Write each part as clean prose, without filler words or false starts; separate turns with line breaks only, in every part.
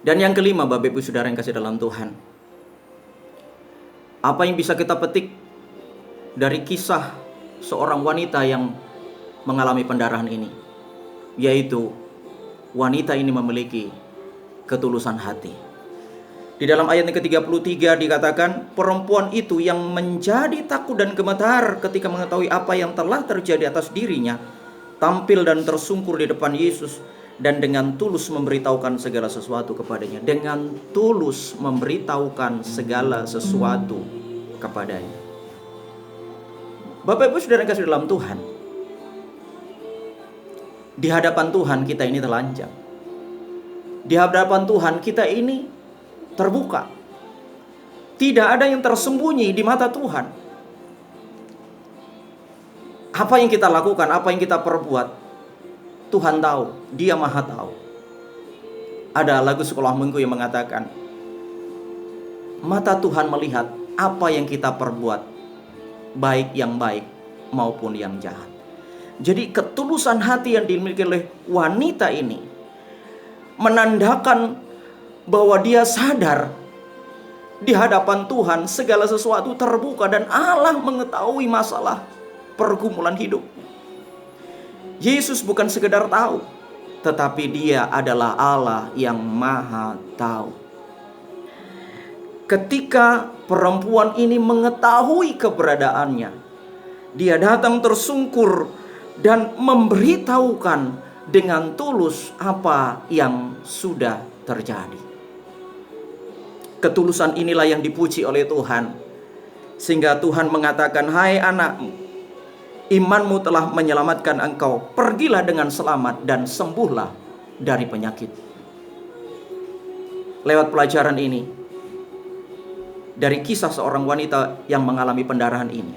Dan yang kelima, Bapak Ibu Saudara yang kasih dalam Tuhan, apa yang bisa kita petik dari kisah seorang wanita yang mengalami pendarahan ini? Yaitu wanita ini memiliki ketulusan hati. Di dalam ayat yang ke-33 dikatakan, perempuan itu yang menjadi takut dan gemetar ketika mengetahui apa yang telah terjadi atas dirinya, tampil dan tersungkur di depan Yesus dan dengan tulus memberitahukan segala sesuatu kepadanya. Dengan tulus memberitahukan segala sesuatu kepadanya. Bapak Ibu Saudara yang kasih dalam Tuhan, di hadapan Tuhan kita ini telanjang. Di hadapan Tuhan kita ini terbuka. Tidak ada yang tersembunyi di mata Tuhan. Apa yang kita lakukan, apa yang kita perbuat, Tuhan tahu, Dia Maha tahu. Ada lagu sekolah minggu yang mengatakan, mata Tuhan melihat apa yang kita perbuat, baik yang baik maupun yang jahat. Jadi ketulusan hati yang dimiliki oleh wanita ini menandakan bahwa dia sadar di hadapan Tuhan segala sesuatu terbuka dan Allah mengetahui masalah pergumulan hidup. Yesus bukan sekedar tahu, tetapi Dia adalah Allah yang Maha tahu. Ketika perempuan ini mengetahui keberadaannya, dia datang tersungkur dan memberitahukan dengan tulus apa yang sudah terjadi. Ketulusan inilah yang dipuji oleh Tuhan, sehingga Tuhan mengatakan, hai anakmu, imanmu telah menyelamatkan engkau. Pergilah dengan selamat dan sembuhlah dari penyakit. Lewat pelajaran ini, dari kisah seorang wanita yang mengalami pendarahan ini,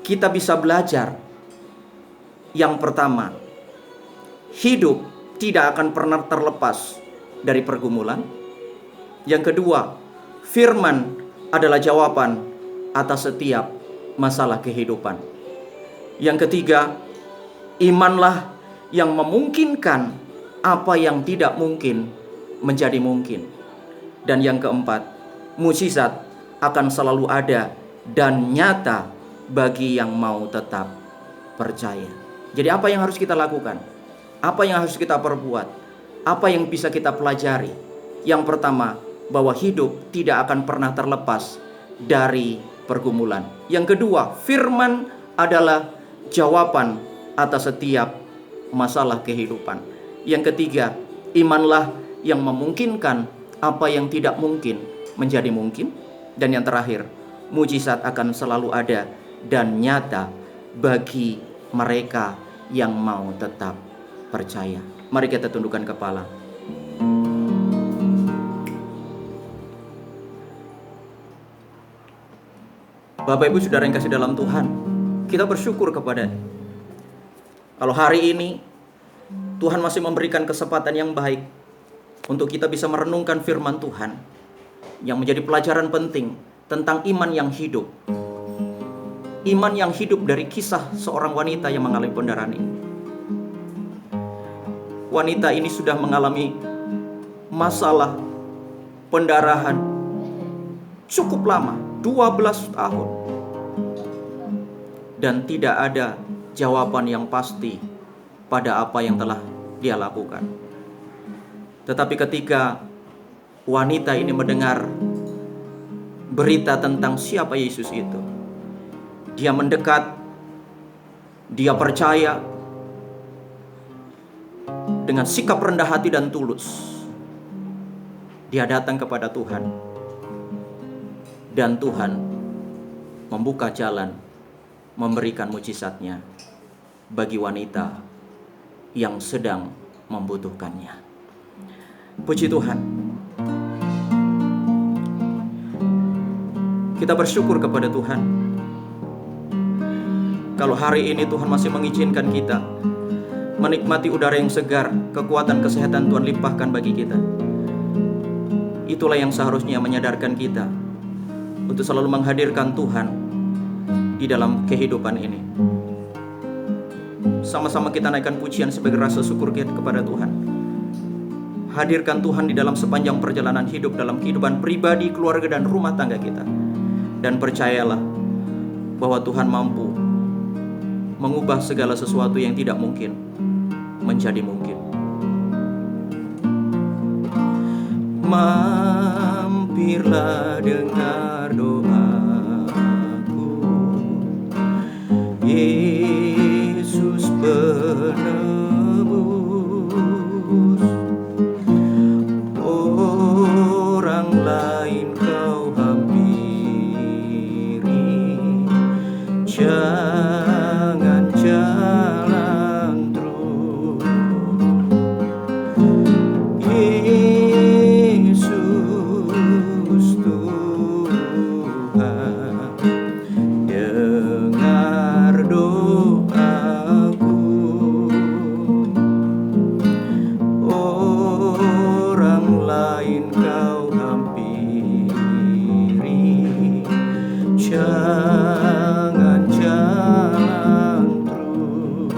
kita bisa belajar. Yang pertama, hidup tidak akan pernah terlepas dari pergumulan. Yang kedua, firman adalah jawaban atas setiap masalah kehidupan. Yang ketiga, imanlah yang memungkinkan apa yang tidak mungkin menjadi mungkin. Dan yang keempat, mukjizat akan selalu ada dan nyata bagi yang mau tetap percaya. Jadi apa yang harus kita lakukan? Apa yang harus kita perbuat? Apa yang bisa kita pelajari? Yang pertama, bahwa hidup tidak akan pernah terlepas dari pergumulan. Yang kedua, firman adalah jawaban atas setiap masalah kehidupan. Yang ketiga, imanlah yang memungkinkan apa yang tidak mungkin menjadi mungkin. Dan yang terakhir, mukjizat akan selalu ada dan nyata bagi mereka yang mau tetap percaya. Mari kita tundukkan kepala. Bapak Ibu Saudara yang kasih dalam Tuhan, kita bersyukur kepada-Nya. Kalau hari ini Tuhan masih memberikan kesempatan yang baik untuk kita bisa merenungkan firman Tuhan yang menjadi pelajaran penting tentang iman yang hidup. Iman yang hidup dari kisah seorang wanita yang mengalami pendarahan ini. Wanita ini sudah mengalami masalah pendarahan cukup lama, 12 tahun. Dan tidak ada jawaban yang pasti pada apa yang telah dia lakukan. Tetapi ketika wanita ini mendengar berita tentang siapa Yesus itu, dia mendekat, dia percaya dengan sikap rendah hati dan tulus. Dia datang kepada Tuhan, dan Tuhan membuka jalan, memberikan mukjizatnya bagi wanita yang sedang membutuhkannya. Puji Tuhan. Kita bersyukur kepada Tuhan. Kalau hari ini Tuhan masih mengizinkan kita menikmati udara yang segar, kekuatan kesehatan Tuhan limpahkan bagi kita. Itulah yang seharusnya menyadarkan kita untuk selalu menghadirkan Tuhan di dalam kehidupan ini. Sama-sama kita naikkan pujian sebagai rasa syukur kita kepada Tuhan. Hadirkan Tuhan di dalam sepanjang perjalanan hidup, dalam kehidupan pribadi, keluarga, dan rumah tangga kita. Dan percayalah bahwa Tuhan mampu mengubah segala sesuatu yang tidak mungkin menjadi mungkin. Mampirlah dengar doaku, Yesus penebus. Orang lain kau hampiri, jangan jalan terus. Yesus Tuhan, dengar doaku. Orang lain kau hampiri, jangan jalan terus.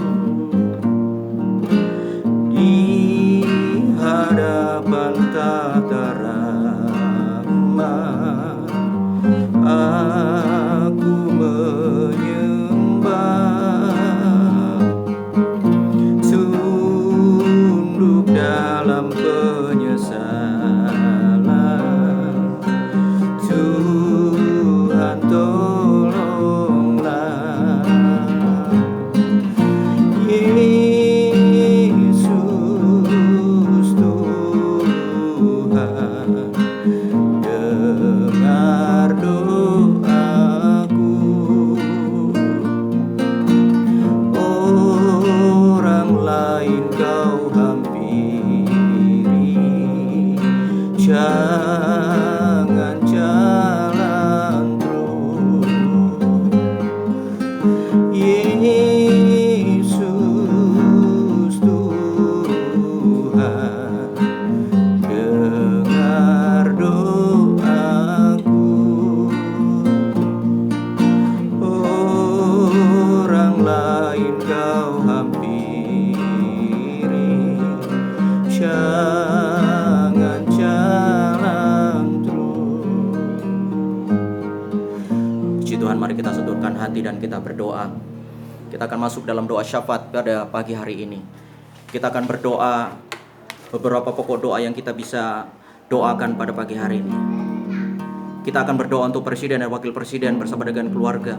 Di hadapan tata rahmat aku menyembah, tunduk dalam penyesalan. Tuhan tolonglah. Yesus Tuhan, dengar doaku. Orang lain kau hampiri, jangan jalan terus. Yesus Tuhan, dengar doaku. Orang lain kau hampiri, jangan jalan terus. Puji Tuhan, mari kita sundurkan hati dan kita berdoa. Kita akan masuk dalam doa syafaat pada pagi hari ini. Kita akan berdoa beberapa pokok doa yang kita bisa doakan pada pagi hari ini. Kita akan berdoa untuk presiden dan wakil presiden bersama dengan keluarga.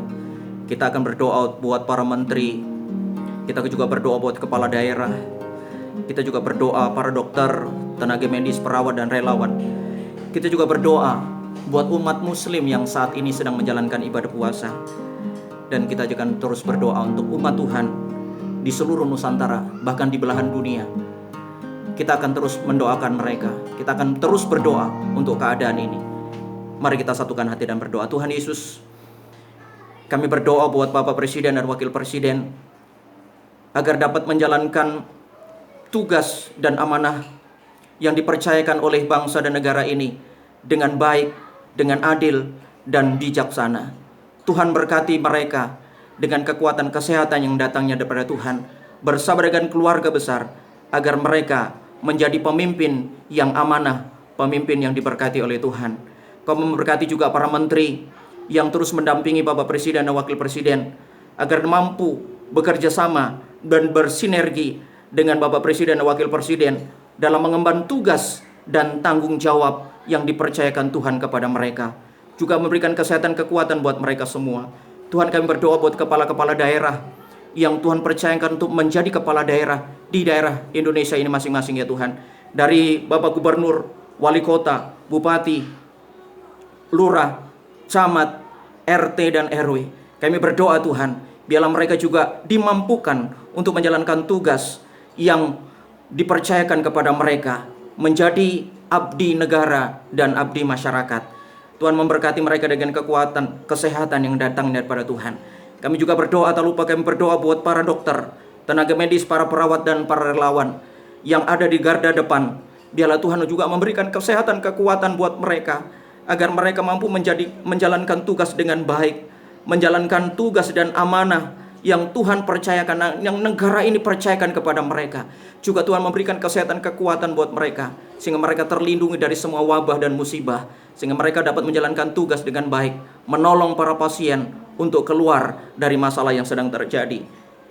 Kita akan berdoa buat para menteri. Kita juga berdoa buat kepala daerah. Kita juga berdoa para dokter, tenaga medis, perawat, dan relawan. Kita juga berdoa buat umat muslim yang saat ini sedang menjalankan ibadah puasa. Dan kita juga akan terus berdoa untuk umat Tuhan di seluruh Nusantara, bahkan di belahan dunia. Kita akan terus mendoakan mereka. Kita akan terus berdoa untuk keadaan ini. Mari kita satukan hati dan berdoa. Tuhan Yesus, kami berdoa buat Bapak Presiden dan Wakil Presiden agar dapat menjalankan tugas dan amanah yang dipercayakan oleh bangsa dan negara ini dengan baik, dengan adil, dan bijaksana. Tuhan berkati mereka dengan kekuatan kesehatan yang datangnya daripada Tuhan, bersama dengan keluarga besar, agar mereka menjadi pemimpin yang amanah, pemimpin yang diberkati oleh Tuhan. Kau memberkati juga para menteri yang terus mendampingi Bapak Presiden dan Wakil Presiden, agar mampu bekerja sama dan bersinergi dengan Bapak Presiden dan Wakil Presiden dalam mengemban tugas dan tanggung jawab yang dipercayakan Tuhan kepada mereka. Juga memberikan kesehatan, kekuatan buat mereka semua. Tuhan, kami berdoa buat kepala-kepala daerah yang Tuhan percayakan untuk menjadi kepala daerah di daerah Indonesia ini masing-masing, ya Tuhan. Dari Bapak Gubernur, Wali Kota, Bupati, Lurah, Camat, RT, dan RW. Kami berdoa Tuhan, biarlah mereka juga dimampukan untuk menjalankan tugas yang dipercayakan kepada mereka, menjadi abdi negara dan abdi masyarakat. Tuhan memberkati mereka dengan kekuatan, kesehatan yang datang daripada Tuhan. Kami juga berdoa, tak lupa kami berdoa buat para dokter, tenaga medis, para perawat, dan para relawan yang ada di garda depan. Biarlah Tuhan juga memberikan kesehatan, kekuatan buat mereka, agar mereka mampu menjalankan tugas dengan baik, menjalankan tugas dan amanah yang Tuhan percayakan, yang negara ini percayakan kepada mereka. Juga Tuhan memberikan kesehatan, kekuatan buat mereka, sehingga mereka terlindungi dari semua wabah dan musibah, sehingga mereka dapat menjalankan tugas dengan baik, menolong para pasien untuk keluar dari masalah yang sedang terjadi.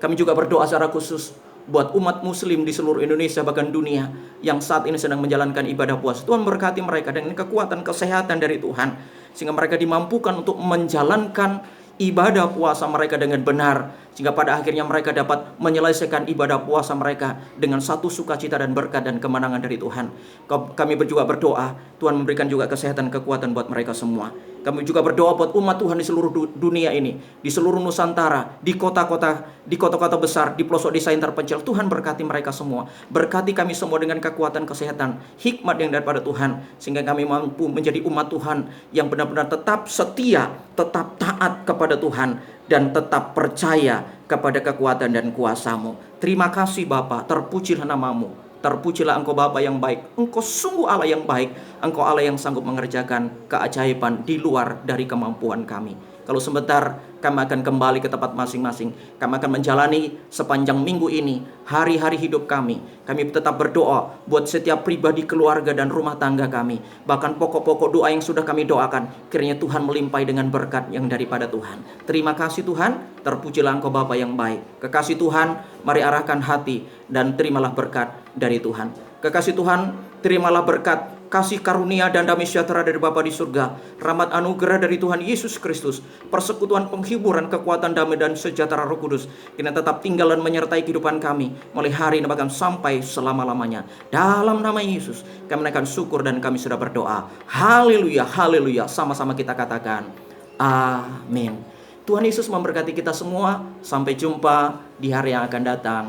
Kami juga berdoa secara khusus buat umat muslim di seluruh Indonesia bahkan dunia yang saat ini sedang menjalankan ibadah puasa. Tuhan berkati mereka dengan kekuatan kesehatan dari Tuhan, sehingga mereka dimampukan untuk menjalankan ibadah puasa mereka dengan benar, sehingga pada akhirnya mereka dapat menyelesaikan ibadah puasa mereka dengan satu sukacita dan berkat dan kemenangan dari Tuhan. Kami juga berdoa Tuhan memberikan juga kesehatan, kekuatan buat mereka semua. Kami juga berdoa buat umat Tuhan di seluruh dunia ini, di seluruh Nusantara, di kota-kota besar, di pelosok desa yang terpencil. Tuhan berkati mereka semua. Berkati kami semua dengan kekuatan kesehatan, hikmat yang daripada Tuhan, sehingga kami mampu menjadi umat Tuhan yang benar-benar tetap setia, tetap taat kepada Tuhan, dan tetap percaya kepada kekuatan dan kuasa-Mu. Terima kasih Bapa, terpujilah nama-Mu. Terpujilah Engkau Bapa yang baik. Engkau sungguh Allah yang baik. Engkau Allah yang sanggup mengerjakan keajaiban di luar dari kemampuan kami. Kalau sebentar kami akan kembali ke tempat masing-masing. Kami akan menjalani sepanjang minggu ini hari-hari hidup kami. Kami tetap berdoa buat setiap pribadi, keluarga, dan rumah tangga kami. Bahkan pokok-pokok doa yang sudah kami doakan, kiranya Tuhan melimpahi dengan berkat yang daripada Tuhan. Terima kasih Tuhan. Terpujilah Engkau Bapa yang baik. Kekasih Tuhan, mari arahkan hati dan terimalah berkat dari Tuhan. Kekasih Tuhan, terimalah berkat, kasih karunia dan damai sejahtera dari Bapa di surga, rahmat anugerah dari Tuhan Yesus Kristus, persekutuan penghiburan, kekuatan damai dan sejahtera Roh Kudus, kini tetap tinggal dan menyertai kehidupan kami mulai hari ini bahkan sampai selama-lamanya. Dalam nama Yesus kami menaikkan syukur dan kami sudah berdoa. Haleluya, haleluya. Sama-sama kita katakan amin. Tuhan Yesus memberkati kita semua. Sampai jumpa di hari yang akan datang.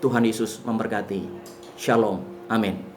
Tuhan Yesus memberkati. Shalom. Amin.